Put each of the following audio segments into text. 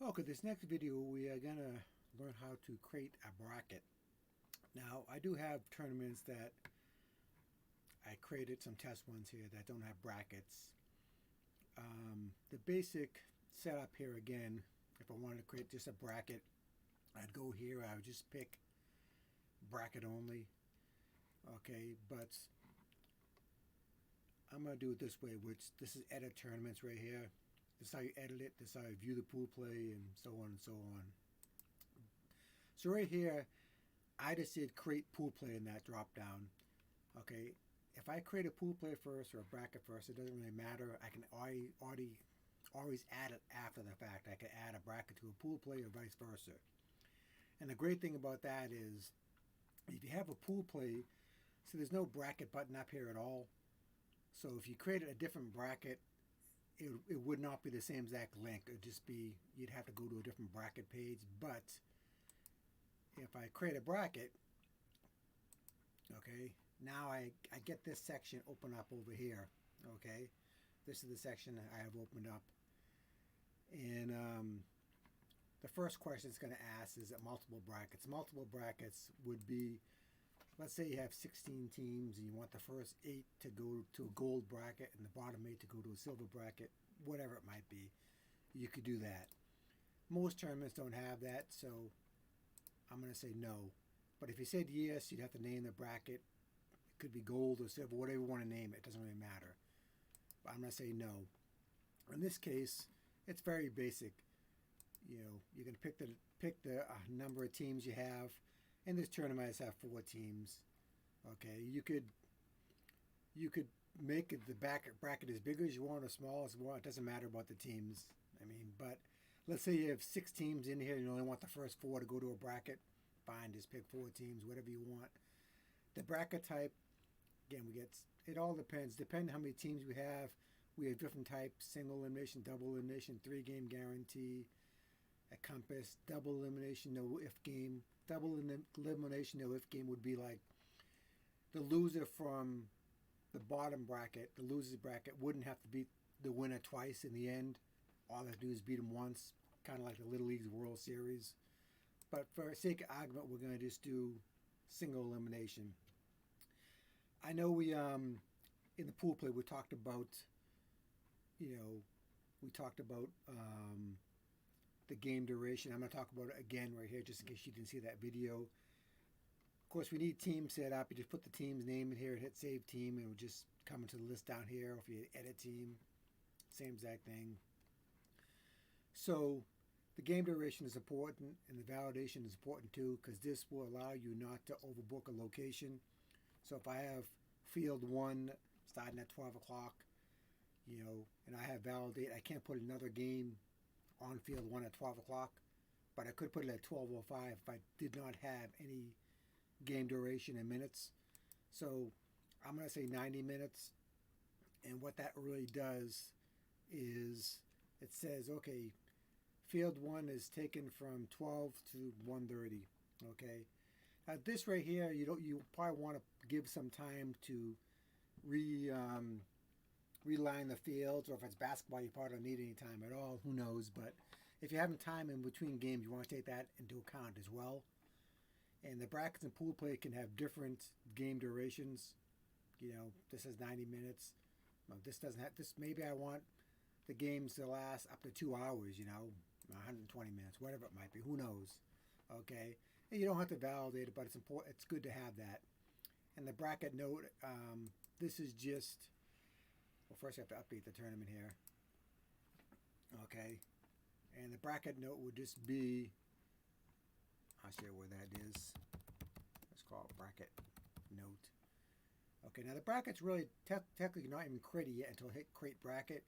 Okay, this next video we are gonna learn how to create a bracket. Now I do have tournaments that I created some test ones here that don't have brackets. The basic setup here again, if I wanted to create just a bracket, I'd go here, I would just pick bracket only. Okay, but I'm gonna do it this way, which this is edit tournaments right here. This is how you edit it, this is how you view the pool play, and so on and so on. So right here, I just did create pool play in that drop down. Okay, if I create a pool play first or a bracket first, it doesn't really matter. I can always add it after the fact. I can add a bracket to a pool play or vice versa. And the great thing about that is if you have a pool play, so there's no bracket button up here at all. So if you created a different bracket, it would not be the same exact link. It would just be, you'd have to go to a different bracket page. But if I create a bracket, okay, now I get this section open up over here. Okay, this is the section I have opened up. And the first question it's going to ask is multiple brackets. Multiple brackets would be, let's say you have 16 teams and you want the first 8 to go to a gold bracket and the bottom 8 to go to a silver bracket, whatever it might be. You could do that. Most tournaments don't have that, so I'm going to say no. But if you said yes, you'd have to name the bracket. It could be gold or silver, whatever you want to name it. It doesn't really matter. But I'm going to say no. In this case, it's very basic. You know, you can pick the number of teams you have. And this tournament has 4 teams. Okay, you could make it the bracket as big as you want or small as you want. It doesn't matter about the teams. I mean, but let's say you have 6 teams in here and you only want the first 4 to go to a bracket. Fine, just pick 4 teams, whatever you want. The bracket type, again, it all depends. Depending on how many teams we have different types: single elimination, double elimination, 3-game guarantee, a compass, double elimination, no if game. Double elimination, no if game would be like the loser from the bottom bracket, the loser's bracket, wouldn't have to beat the winner twice in the end. All they have to do is beat them once, kind of like the Little League's World Series. But for sake of argument, we're going to just do single elimination. I know we in the pool play we talked about, the game duration. I'm going to talk about it again right here just in case you didn't see that video. Of course, we need team set up. You just put the team's name in here and hit save team, and it will just come into the list down here. Or if you edit team, same exact thing. So the game duration is important, and the validation is important too, because this will allow you not to overbook a location. So if I have field 1 starting at 12 o'clock, and I have validate, I can't put another game on field 1 at 12 o'clock, but I could put it at 12:05 if I did not have any game duration in minutes. So I'm going to say 90 minutes. And what that really does is it says, okay, field 1 is taken from 12 to 1:30. Okay. Now this right here, you probably want to give some time to reline the fields, or if it's basketball, you probably don't need any time at all. Who knows? But if you're having time in between games, you want to take that into account as well. And the brackets and pool play can have different game durations. This is 90 minutes. This doesn't have this. Maybe I want the games to last up to 2 hours. 120 minutes, whatever it might be. Who knows? Okay, and you don't have to validate it, but it's important. It's good to have that. And the bracket note. This is just. Well, first I have to update the tournament here. Okay, and the bracket note would just be. I'll show you where that is. Let's call it bracket note. Okay, now the bracket's really technically not even created yet until I hit create bracket.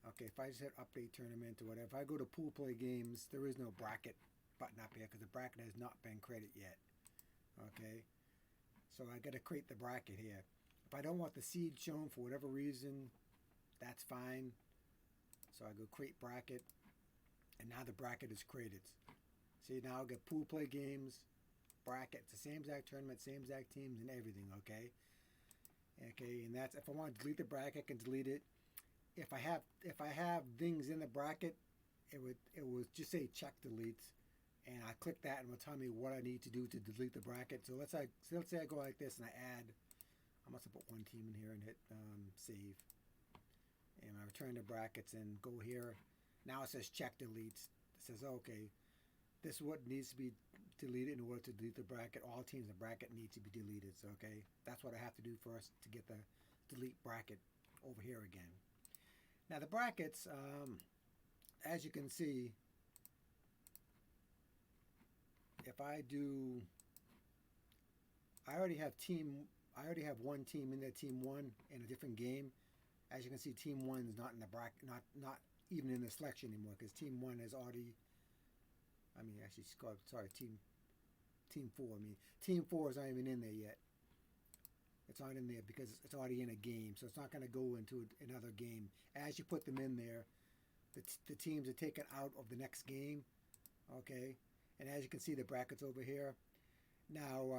Okay, if I just hit update tournament or whatever, if I go to pool play games, there is no bracket button up here because the bracket has not been created yet. Okay, so I got to create the bracket here. If I don't want the seed shown for whatever reason, that's fine. So I go create bracket, and now the bracket is created. See, now I'll get pool play games, bracket. It's the same exact tournament, same exact teams and everything, okay? Okay, and that's, if I want to delete the bracket, I can delete it. If I have things in the bracket it would just say check deletes, and I click that and it will tell me what I need to do to delete the bracket. So let's say I go like this and I add. I must have put one team in here and hit save, and I return the brackets and go here. Now it says check deletes. It says okay, this is what needs to be deleted in order to delete the bracket. All teams in the bracket need to be deleted. So okay, that's what I have to do first to get the delete bracket over here again. Now the brackets, as you can see, if I do, I already have one team in there, team one, in a different game. As you can see, team one is not in the bracket, not even in the selection anymore, because team one has already. I mean, actually, sorry, team four. I mean, team four is not even in there yet. It's not in there because it's already in a game, so it's not going to go into another game. As you put them in there, the teams are taken out of the next game. Okay, and as you can see, the brackets over here. Now,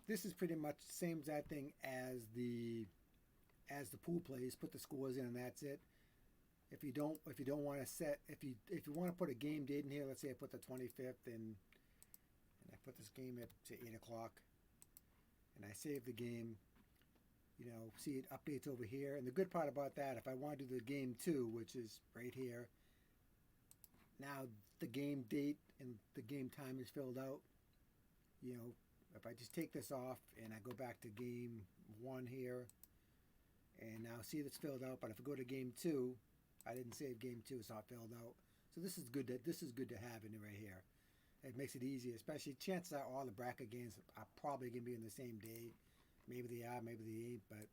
this is pretty much the same exact thing as the pool plays. Put the scores in, and that's it. If you don't want to set, if you want to put a game date in here, let's say I put the 25th and I put this game at say 8 o'clock, and I save the game. You know, see it updates over here. And the good part about that, if I want to do the game 2, which is right here, now the game date and the game time is filled out. You know, if I just take this off and I go back to game 1 here, and now see it's filled out. But if I go to game 2, I didn't save game 2; it's not filled out. So this is good to have in right here. It makes it easy, especially chances are all the bracket games are probably gonna be in the same day. Maybe they are, maybe they ain't. But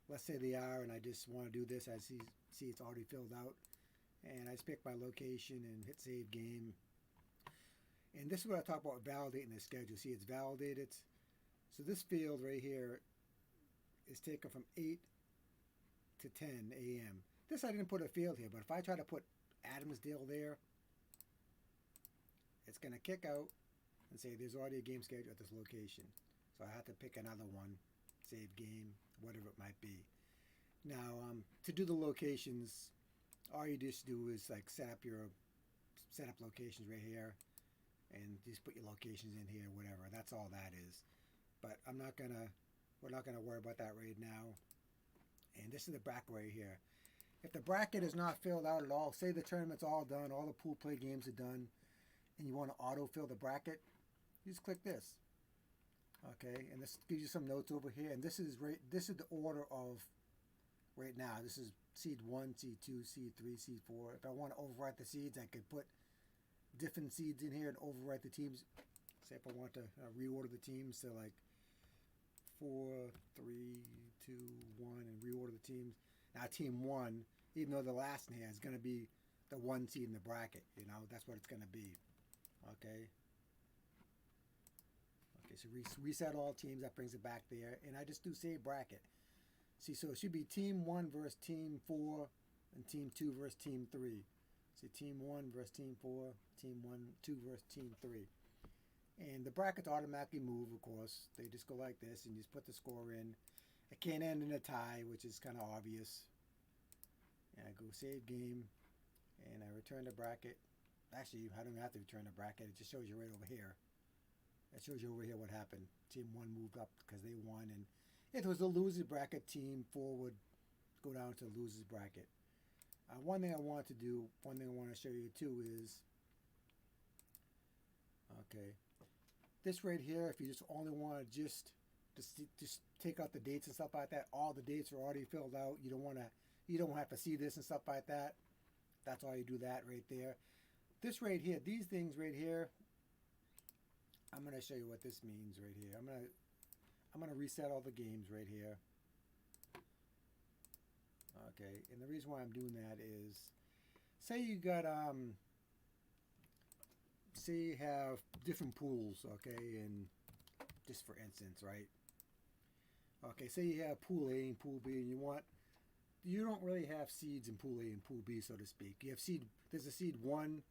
let's say they are, and I just want to do this. I see it's already filled out, and I just pick my location and hit save game. And this is what I talk about validating the schedule. See, it's validated. So this field right here is taken from 8 to 10 a.m. This I didn't put a field here, but if I try to put Adamsdale there, it's going to kick out and say there's already a game schedule at this location. So I have to pick another one, save game, whatever it might be. Now, to do the locations, all you just do is like set up locations right here, and just put your locations in here, whatever. That's all that is. But we're not gonna worry about that right now. And this is the bracket right here. If the bracket is not filled out at all, say the tournament's all done, all the pool play games are done, and you want to autofill the bracket, you just click this. Okay, and this gives you some notes over here. And this is the order of right now. This is seed 1, seed 2, seed 3, seed 4. If I want to overwrite the seeds, I could put different seeds in here and overwrite the teams. Say if I want to reorder the teams to like 4, 3, 2, 1, and reorder the teams. Now team 1, even though the last in here is going to be the 1 seed in the bracket, you know, that's what it's going to be. Okay. Okay, so reset all teams. That brings it back there, and I just do save bracket. See, so it should be team 1 versus team 4, and team 2 versus team 3. See, team 1 versus team 4, team 2 versus team 3. And the brackets automatically move, of course. They just go like this, and you just put the score in. It can't end in a tie, which is kind of obvious. And I go save game, and I return the bracket. Actually, I don't have to return the bracket. It just shows you right over here. It shows you over here what happened. Team 1 moved up because they won, and if it was a loser's bracket, team 4 would go down to the loser's bracket. One thing I want to show you too is, okay, this right here, if you just only want to just take out the dates and stuff like that, all the dates are already filled out. You don't have to see this and stuff like that. That's all you do that right there. This right here, these things right here, I'm going to show you what this means right here. I'm going to reset all the games right here. Okay, and the reason why I'm doing that is, say you got say you have different pools, okay, and just for instance, right? Okay, say you have pool A and pool B, and you don't really have seeds in pool A and pool B, so to speak. You have there's a seed 1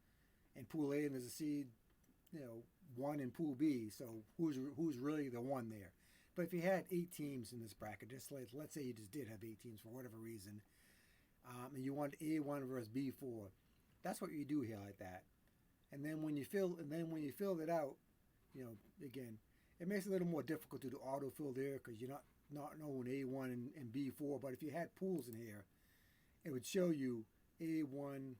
in pool A, and there's a seed, 1 in pool B. So who's really the one there? But if you had 8 teams in this bracket, just let's say you just did have 8 teams for whatever reason, and you want A1 versus B4, That's what you do here like that. And then when you fill it out, again, it makes it a little more difficult to do autofill there because you're not knowing A1 and B4. But if you had pools in here, it would show you A1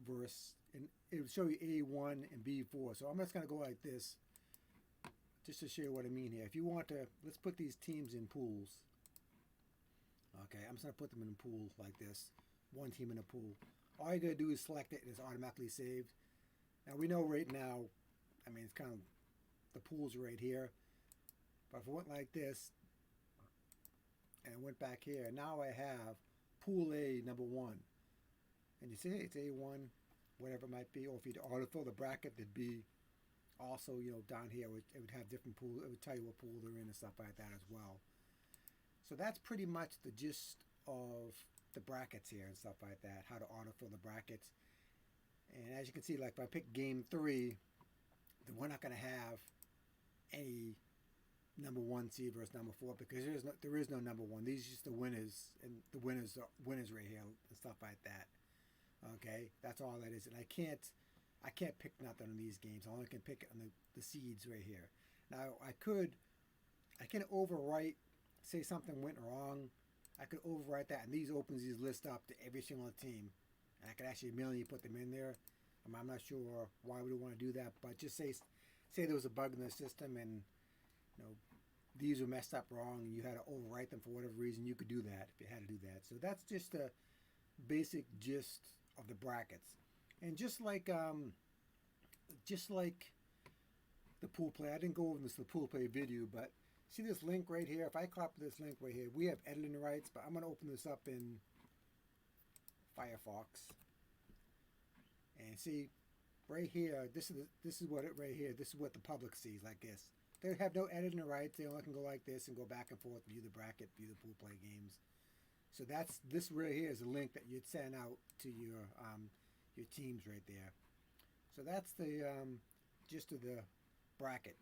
versus, and it would show you A1 and B4. So I'm just going to go like this just to show you what I mean here. If you want to, let's put these teams in pools. Okay, I'm just going to put them in a pool like this. One team in a pool. All you got to do is select it and it's automatically saved. Now we know right now, I mean, it's kind of, the pool's right here. But if I went like this, and I went back here, now I have pool A number 1. And you see it's A1, whatever it might be. Or if you autofill the bracket, there'd be also, down here, it would have different pools. It would tell you what pool they're in and stuff like that as well. So that's pretty much the gist of the brackets here and stuff like that, how to autofill the brackets. And as you can see, like if I pick game 3, then we're not going to have any number 1 seed versus number 4 because there is no number 1. These are just the winners, and the winners right here and stuff like that. Okay, that's all that is. And I can't pick nothing on these games. I only can pick it on the seeds right here. Now I can overwrite, say something went wrong. I could overwrite that, and these opens these lists up to every single team. And I could actually manually put them in there. I'm not sure why we would want to do that, but just say there was a bug in the system and these were messed up wrong and you had to overwrite them for whatever reason, you could do that if you had to do that. So that's just a basic gist of the brackets. And just like the pool play, I didn't go over this the pool play video, but see this link right here? If I copy this link right here, we have editing rights, but I'm going to open this up in Firefox. And see, right here, this is what it right here. This is what the public sees like this. They have no editing rights. They only can go like this and go back and forth, view the bracket, view the pool play games. So this right here is a link that you'd send out to your teams right there. So that's the gist of the bracket.